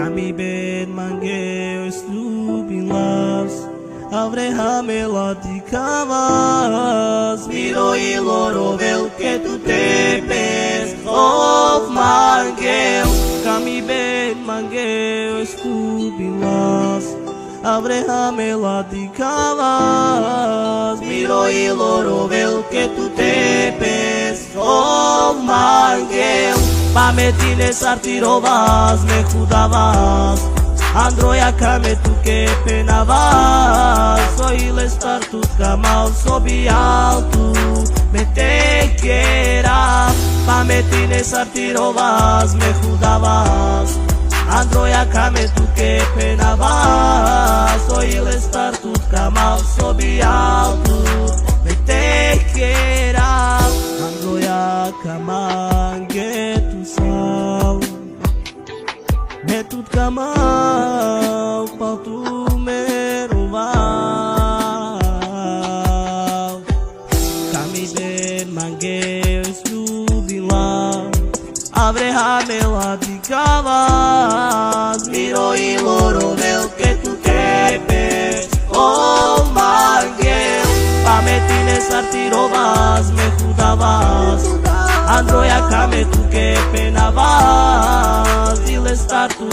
Kami ben mangeus lubin las Avreha melodica vas Miro e lorovel que tu tepes Of mangeu Kami ben mangeus lubin las Avreha melodica vas Miro e lorovel que tu tepes Of mangeu Pametine sartirovas me judavas Androia kame tu que penavas Soile estar tut camal sob alto Me te quiera Pametine sartirovas me judavas Androia kame tu que penavas Soile estar tut camal sob alto Me te quiera Androia kamange tu sal Metut kamal patu meroval Kami ben mangeus lubila Avreha melodica vas Miro e lorovel que tu quepes Oh mangueu Pametine sartirovas me judavas Androia kame tu que penavas Dile estar tu